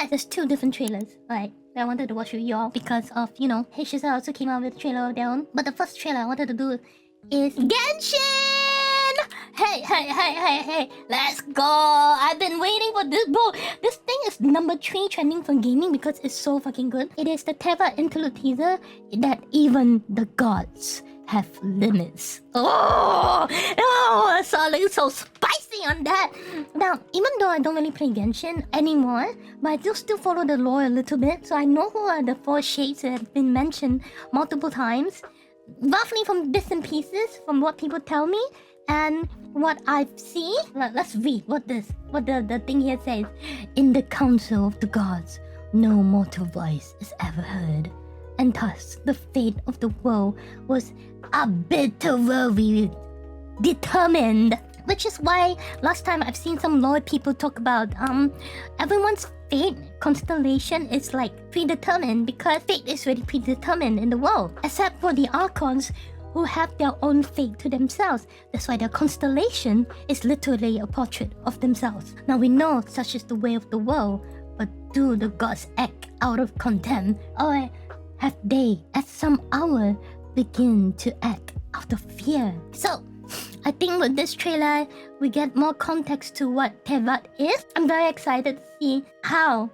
But there's two different trailers, right? That I wanted to watch with y'all because of, you know, H also came out with a trailer of their own. But the first trailer I wanted to do is Genshin! Hey, let's go! I've been waiting for this, bro. This thing is number 3 trending for gaming because it's so fucking good. It is the Teyvat Interlude teaser that even the gods have limits. Oh, something so spicy on that. Now, even though I don't really play Genshin anymore, but I do still follow the lore a little bit, so I know who are the 4 shades that have been mentioned multiple times, roughly from bits and pieces, from what people tell me, and what I've seen. Let's read what the thing here says. In the council of the gods, no mortal voice is ever heard, and thus the fate of the world was arbitrarily determined. Which is why last time I've seen some lore people talk about everyone's fate constellation is like predetermined because fate is already predetermined in the world, except for the archons who have their own fate to themselves. That's why their constellation is literally a portrait of themselves. Now we know such is the way of the world, but do the gods act out of contempt, or have they at some hour begin to act out of fear? So I think with this trailer we get more context to what Teyvat is. I'm very excited to see how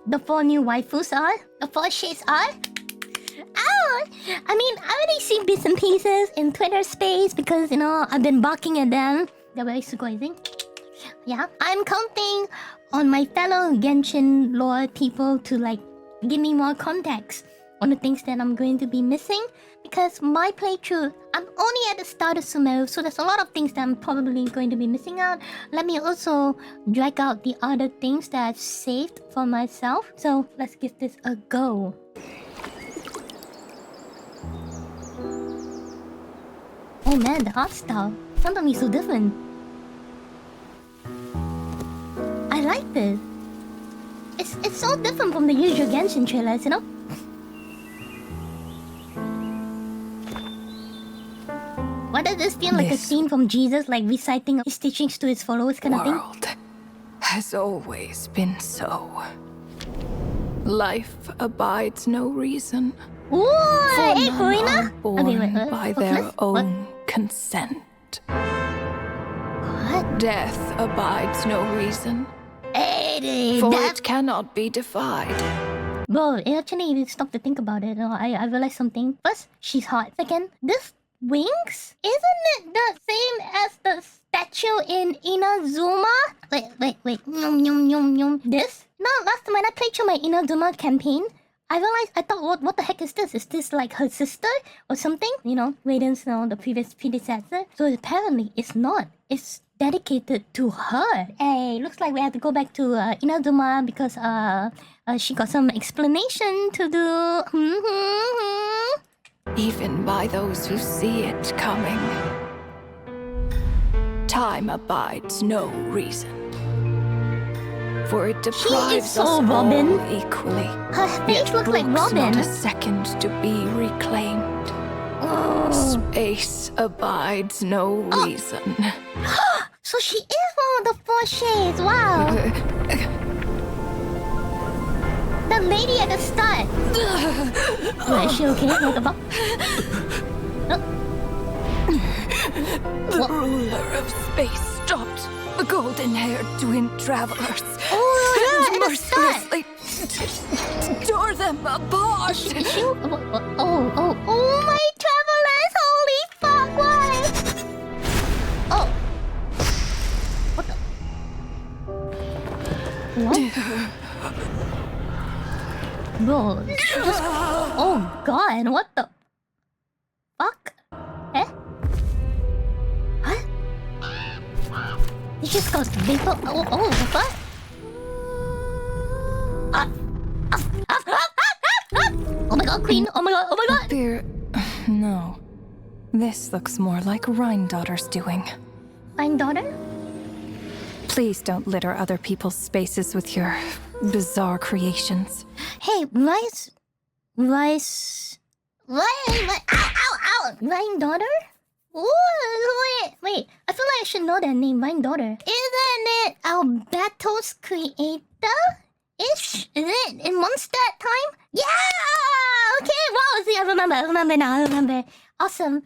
the 4 new waifus are, the 4 shades are. I mean, I already see bits and pieces in Twitter space because, you know, I've been barking at them. They're very sugozing. Yeah, I'm counting on my fellow Genshin lore people to, like, give me more context on the things that I'm going to be missing. Because my playthrough, I'm only at the start of Sumeru, so there's a lot of things that I'm probably going to be missing out. Let me also drag out the other things that I've saved for myself. So let's give this a go. Oh man, the art style. Sometimes it's so different. I like this. It's so different from the usual Genshin trailers, you know? Why does this feel like a scene from Jesus, like reciting his teachings to his followers kind of thing? The world has always been so. Life abides no reason. Ooh, For hey, none Karina! are born by their own consent. What? Death abides no reason, Hey, for it cannot be defied. Bro, actually, if you stop to think about it, I realized something. First, she's hot. Second, this wings? Isn't it the same as the statue in Inazuma? Wait. This? No, last time when I played through my Inazuma campaign, I realized, I thought, what the heck is this? Is this like her sister or something? You know, Raiden's, the previous predecessor. So apparently it's not. It's dedicated to her. Hey, looks like we have to go back to Inazuma because she got some explanation to do. Even by those who see it coming, time abides no reason. For it deprives so us Robin. all equally. Her face looks like brooks Robin. not a second to be reclaimed. Space abides no reason. So she is one of the 4 shades. Wow. The lady at the start. Is she okay? What the fuck? The ruler of space stopped the golden-haired twin travelers. Oh, and yeah, mercilessly tore them apart. Is she? Oh, my travelers! Holy fuck! Why? Oh. What the? What? Bro, she just... Oh god, what the... Fuck? Eh? What? He just got vapor... Oh, the fuck? Oh my god, queen! Oh my god! Dear, no. This looks more like Rhine-daughter's doing. My daughter? Please don't litter other people's spaces with your bizarre creations. Hey, Rice... Ow! Ryan daughter? Ooh, wait, I feel like I should know that name, Ryan daughter. Isn't it Alberto's creator? Ish? it in Mondstadt time? Yeah! Okay, wow, see, I remember now, I remember. Awesome.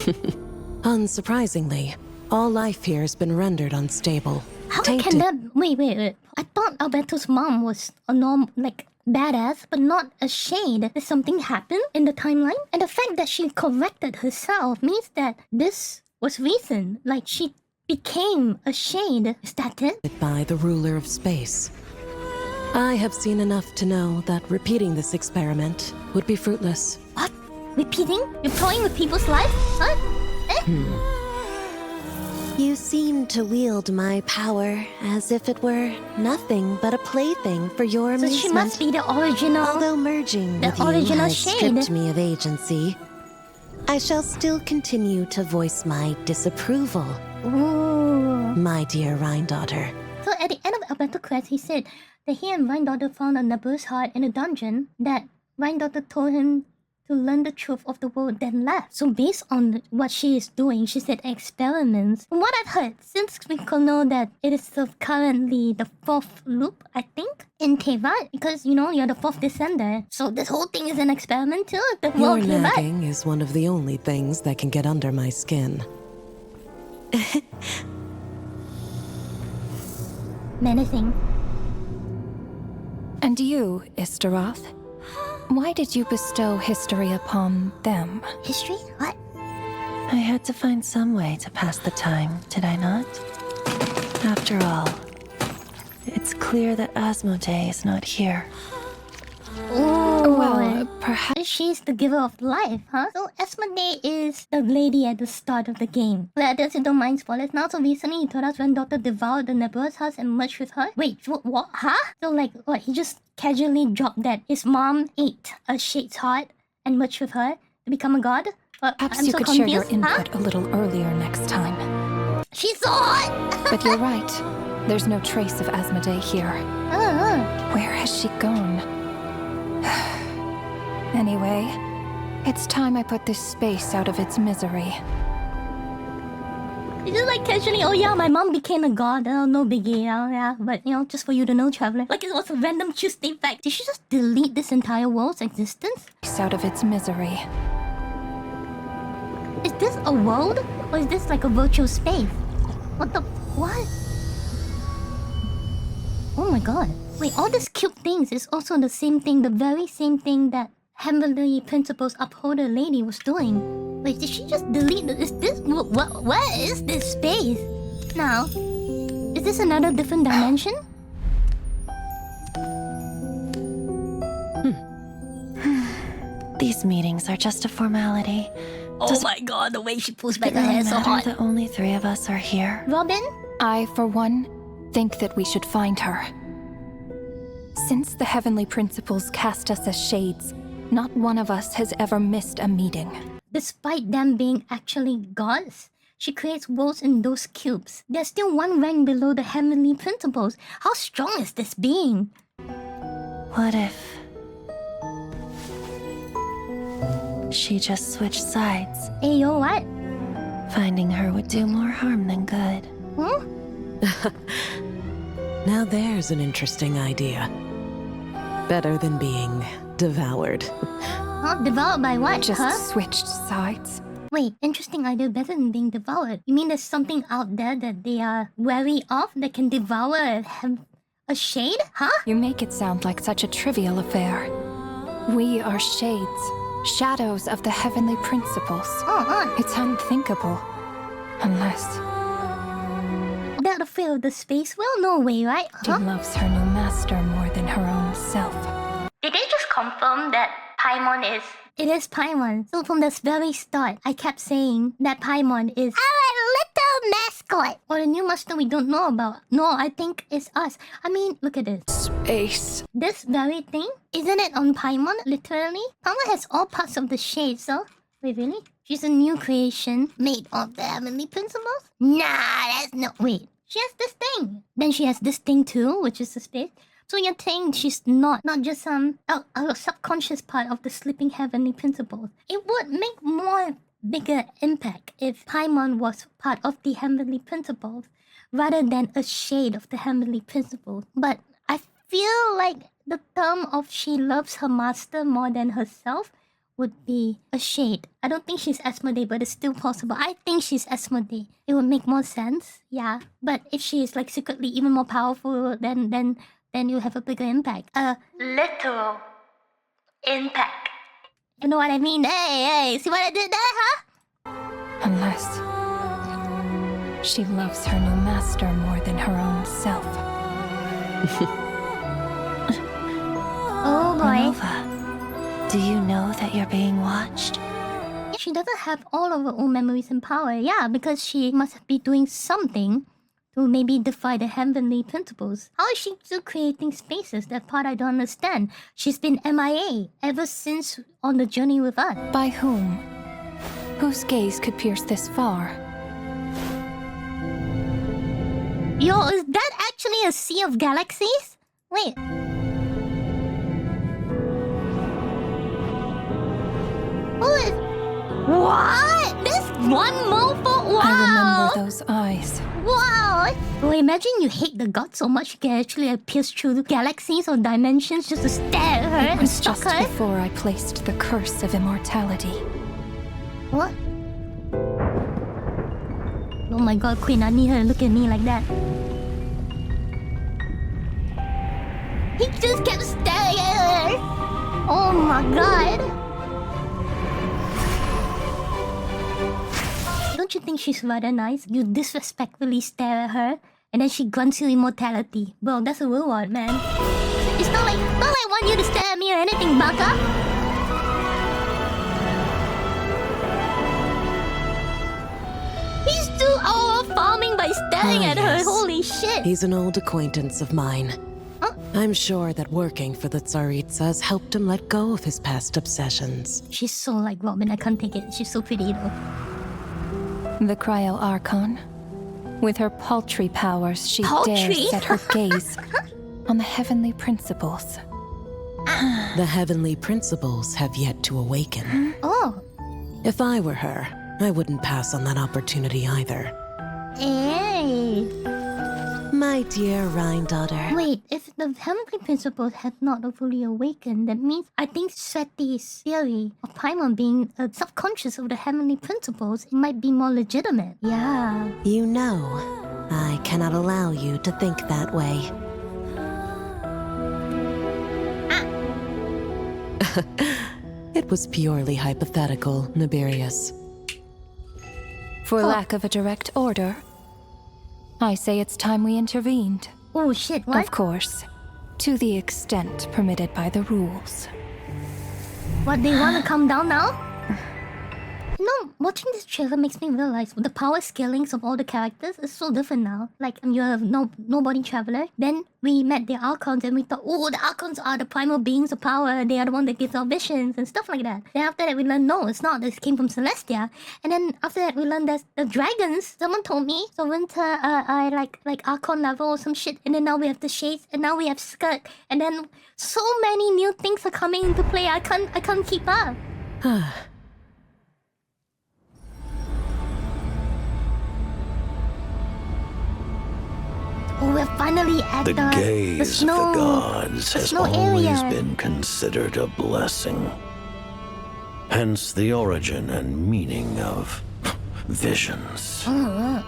Unsurprisingly, all life here has been rendered unstable. How Tainted. can that... Wait. I thought Alberto's mom was a badass, but not a shade. Did something happen in the timeline? And the fact that she corrected herself means that this was recent. Like, she became a shade. Is that it? By the ruler of space. I have seen enough to know that repeating this experiment would be fruitless. What? Repeating? You're toying with people's lives? Huh? You seem to wield my power as if it were nothing but a plaything for your So amusement. she must be the original... Although merging the with you original has shade. stripped me of agency, I shall still continue to voice my disapproval, Ooh. my dear Rhine-daughter. So at the end of Alberto quest, he said that he and Rhine-daughter found a nebulous heart in a dungeon that Rhine-daughter told him to learn the truth of the world, then left. So based on what she is doing, she said experiments. From what I've heard, since we can know that it is currently the 4th loop, I think, in Teyvat, because, you're the 4th descender. So this whole thing is an experiment too, the Your world Teyvat. nagging is one of the only things that can get under my skin. Menacing. And you, Istaroth? Why did you bestow history upon them? History? What? I had to find some way to pass the time, did I not? After all, it's clear that Asmodee is not here. Oh, Well, perhaps... she's the giver of life, huh? So Asmodee is the lady at the start of the game. Let us don't mind spoilers now. So recently he told us when Daughter devoured the nebulous house and merged with her. Wait, what? Huh? So what? He just casually dropped that his mom ate a shade's heart and merged with her to become a god? Perhaps I'm you so could confused. share your Huh? input a little earlier next time. She's so hot! But you're right. There's no trace of Asmodee here. Where has she gone? Anyway, it's time I put this space out of its misery. It's just casually, oh yeah, my mom became a god. Oh, no biggie, yeah. But, just for you to know, traveler. Like it was a random Tuesday fact. Did she just delete this entire world's existence? Out of its misery. Is this a world? Or is this a virtual space? What? Oh my god. Wait, all these cute things is also the same thing, the very same thing that Heavenly Principles Upholder lady was doing. Wait, did she just delete Is this... Where is this space? Now, is this another different dimension? These meetings are just a formality. Oh my god, the way she pulls back Does her it hair really so matter hot. that only 3 of us are here? Robin? I, for one, think that we should find her. Since the Heavenly Principles cast us as shades, not one of us has ever missed a meeting. Despite them being actually gods, she creates worlds in those cubes. They're still one rank below the Heavenly Principles. How strong is this being? What if she just switched sides? Ayo, what? Finding her would do more harm than good. Huh? Now there's an interesting idea. Better than being devoured. Huh? Devoured by what, Just huh? switched sides. Wait, interesting idea, better than being devoured. You mean there's something out there that they are wary of that can devour a shade? Huh? You make it sound like such a trivial affair. We are shades, shadows of the Heavenly Principles. It's unthinkable. Unless That afraid of the space? Well, no way, right? she loves her new master more than her own self. Did they just confirm that Paimon is... It is Paimon. So from the very start, I kept saying that Paimon is our little mascot. Or the new master we don't know about. No, I think it's us. I mean, look at this. Space. This very thing, isn't it on Paimon, literally? Paimon has all parts of the shade, so... Wait, really? She's a new creation made of the Heavenly Principles? Nah, that's no... Wait, she has this thing. Then she has this thing too, which is the space. So you're saying she's not just a subconscious part of the sleeping Heavenly Principles. It would make more bigger impact if Paimon was part of the Heavenly Principles rather than a shade of the Heavenly Principles. But I feel like the term of she loves her master more than herself would be a shade. I don't think she's Asmodee, but it's still possible. I think she's Asmodee. It would make more sense, yeah. But if she is like secretly even more powerful, then you have a bigger impact. A literal impact. You know what I mean? Hey, see what I did there, huh? Unless she loves her new master more than her own self. Oh boy. Ronova, do you know that you're being watched? She doesn't have all of her own memories and power, yeah, because she must be doing something to maybe defy the heavenly principles. How is she still creating spaces? That part I don't understand. She's been MIA ever since on the journey with us. By whom? Whose gaze could pierce this far? Yo, is that actually a sea of galaxies? Wait. Who is... What? This one mofo? Wow! I remember those eyes. Wow! Well, imagine you hate the god so much you can actually like, pierce through the galaxies or dimensions just to stare at her It and was stalk just her. before I placed the curse of immortality. What? Oh my god, Queen, I need her to look at me like that. He just kept staring at her! Oh my god! Don't you think she's rather nice? You disrespectfully stare at her, and then she grants you immortality. Bro, that's a reward, man. It's not like I want you to stare at me or anything, baka. He's still farming by staring at her. Yes. Holy shit. He's an old acquaintance of mine. Huh? I'm sure that working for the Tsaritsas helped him let go of his past obsessions. She's so like Robin, I can't take it. She's so pretty though. The cryo archon. With her paltry powers, she Paltry? dares set her gaze on the heavenly principles. The heavenly principles have yet to awaken. Oh. If I were her, I wouldn't pass on that opportunity either. Hey. My dear Rhine daughter. Wait, if the heavenly principles have not fully awakened, that means I think Sveti's theory of Paimon being subconscious of the heavenly principles, it might be more legitimate. Yeah. You know, I cannot allow you to think that way. It was purely hypothetical, Nibirius. For lack of a direct order, I say it's time we intervened. Oh shit, what? Of course, to the extent permitted by the rules. What, they want to come down now? You know, watching this trailer makes me realize the power scalings of all the characters is so different now. Like, you're a nobody traveler. Then we met the archons and we thought, oh, the archons are the primal beings of power. They are the one that gives our visions and stuff like that. Then after that we learned, no, it's not. This came from Celestia. And then after that we learned that the dragons, someone told me, so winter are like archon level or some shit. And then now we have the shades and now we have skirt. And then so many new things are coming into play. I can't keep up. Oh, we're finally at The gaze of snow, the gods the has snow always area. been considered a blessing. Hence the origin and meaning of visions. Oh,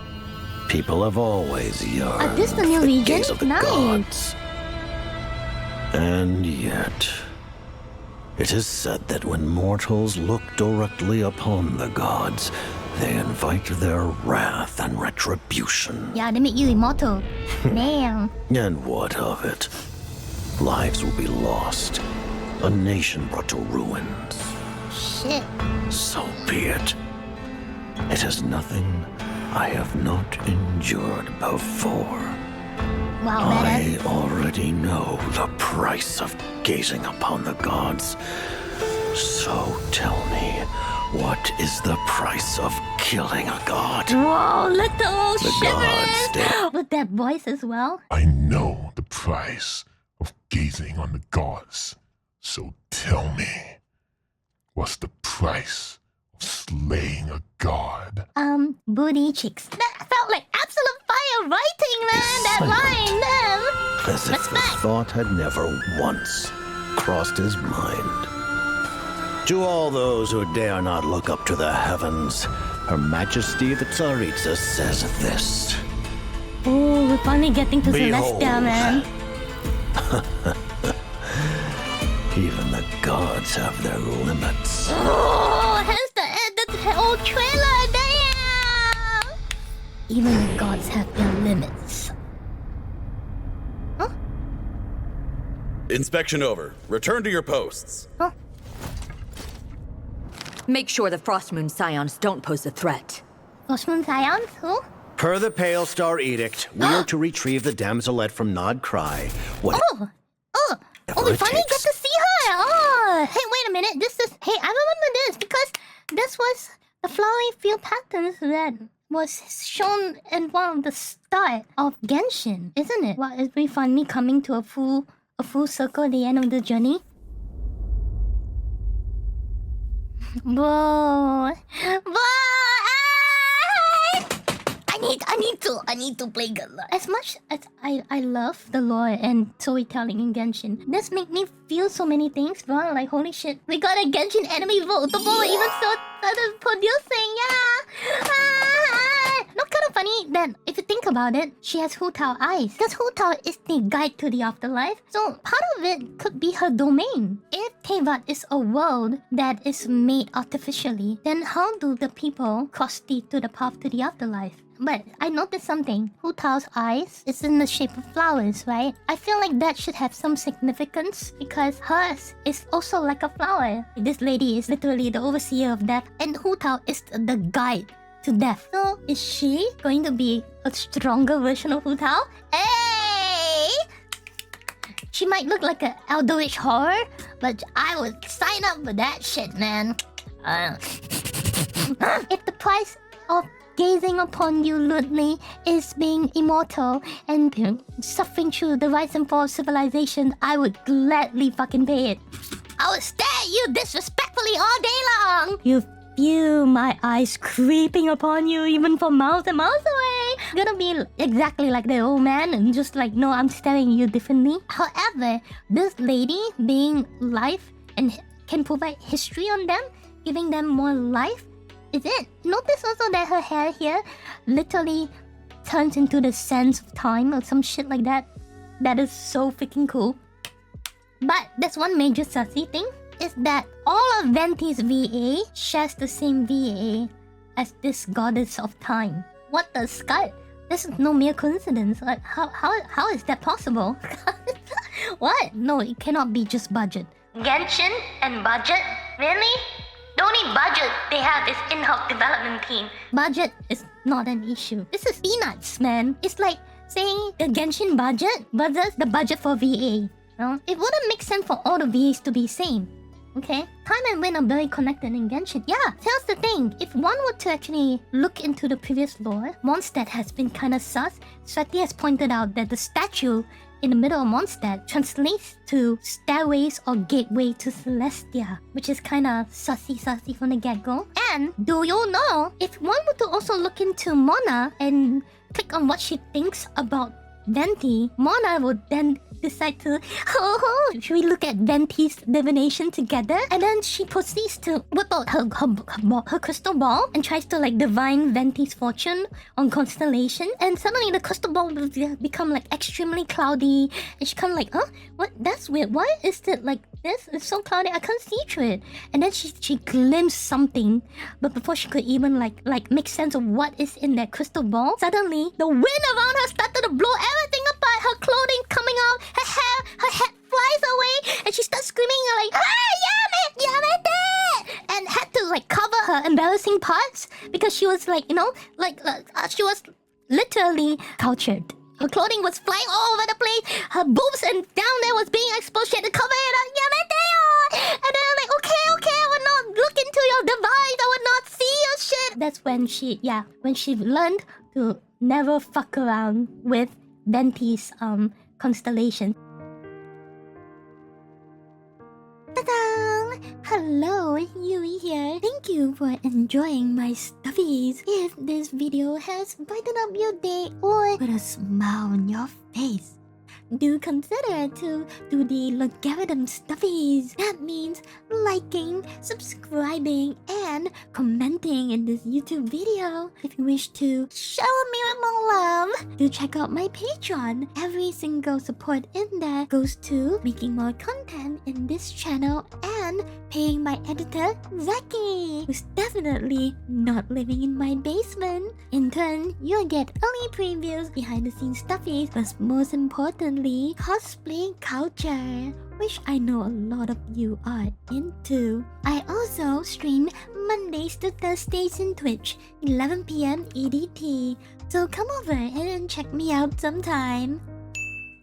People have always yearned this the new for the region? gaze of the Nice. gods. And yet, it is said that when mortals look directly upon the gods, they invite their wrath and retribution. yeah, they make you immortal. Damn. And what of it? Lives will be lost. A nation brought to ruins. Shit. So be it. It is nothing I have not endured before. Wow, I badass. already know the price of gazing upon the gods. So tell me, what is the price of killing a god? Whoa, little The gods shivers. did. With that voice as well. I know the price of gazing on the gods. So tell me, what's the price of slaying a god? Booty cheeks. That felt like absolute fire writing, man. That line, damn. as if the thought had never once crossed his mind. To all those who dare not look up to the heavens, Her Majesty the Tsaritsa says this. Oh, we're finally getting to Behold. Celestia, man. Even the gods have their limits. Oh, hence the old trailer, damn! Even the gods have their limits. Huh? Inspection over. Return to your posts. Huh? Make sure the Frostmoon Scions don't pose a threat. Frostmoon Scions? Who? Per the Pale Star Edict, we are to retrieve the damselette from Nod Cry. Oh, we finally get to see her! Oh, hey, wait a minute. Hey, I remember this because this was the flowery field patterns that was shown in one of the start of Genshin, isn't it? Well, is we finally coming to a full circle at the end of the journey? Bro, I need to play good. As much as I love the lore and storytelling in Genshin, this make me feel so many things, bro. Like, holy shit, we got a Genshin enemy votable even started producing, yeah. Not kind of funny that if you think about it, she has Hu Tao eyes. Because Hu Tao is the guide to the afterlife, so part of it could be her domain. If Teyvat is a world that is made artificially, then how do the people cross to the path to the afterlife? But I noticed something. Hu Tao's eyes is in the shape of flowers, right? I feel like that should have some significance because hers is also like a flower. This lady is literally the overseer of death, and Hu Tao is the guide to death. So is she going to be a stronger version of Hu Tao? Hey! She might look like an eldritch horror, but I would sign up for that shit, man. If the price of gazing upon you lewdly is being immortal and suffering through the rise and fall of civilization, I would gladly fucking pay it. I would stare at you disrespectfully all day long. You feel my eyes creeping upon you even from miles and miles away. Gonna be exactly like the old man and just like, no, I'm staring at you differently. However, this lady being life and can provide history on them, giving them more life, is it. Notice also that her hair here literally turns into the sense of time or some shit like that. That is so freaking cool. But there's one major sussy thing, is that all of Venti's VA shares the same VA as this goddess of time. What the sky? This is no mere coincidence. Like, how is that possible? What? No, it cannot be just budget. Genshin and budget? Really? The only budget they have is in-house development team. Budget is not an issue. This is peanuts, man. It's like saying the Genshin budget versus the budget for VA. No? It wouldn't make sense for all the VAs to be same. Okay? Time and wind are very connected in Genshin. Yeah, here's the thing. If one were to actually look into the previous lore, Mondstadt has been kinda sus. Swati has pointed out that the statue in the middle of Mondstadt translates to stairways or gateway to Celestia, which is kinda sussy from the get-go. And do you know, if one were to also look into Mona and click on what she thinks about Venti, Mona would then decide to, should we look at Venti's divination together? And then she proceeds to whip out her crystal ball and tries to like divine Venti's fortune on constellation. And suddenly the crystal ball will become like extremely cloudy. And she kind of like, what? That's weird. Why is it like this? It's so cloudy. I can't see through it. And then she glimpsed something, but before she could even like make sense of what is in that crystal ball, suddenly the wind around her started to blow everything apart. Her clothing coming out. Her head flies away, and she starts screaming like, Yamete! And had to like cover her embarrassing parts because she was like, she was literally tortured. Her clothing was flying all over the place. Her boobs and down there was being exposed. She had to cover it up. Yamete! And then I'm like, okay, I will not look into your device. I will not see your shit. That's when she learned to never fuck around with Venti's constellation. Ta-da! Hello, Yui here. Thank you for enjoying my stuffies. If this video has brightened up your day or put a smile on your face, do consider to do the logarithm stuffies. That means liking, subscribing, and commenting in this YouTube video. If you wish to show me more love, do check out my Patreon. Every single support in there goes to making more content in this channel and paying my editor, Zaki, who's definitely not living in my basement. In turn, you'll get early previews, behind the scenes stuffies, but most importantly, cosplay culture, which I know a lot of you are into. I also stream Mondays to Thursdays in Twitch, 11 PM EDT, so come over and check me out sometime.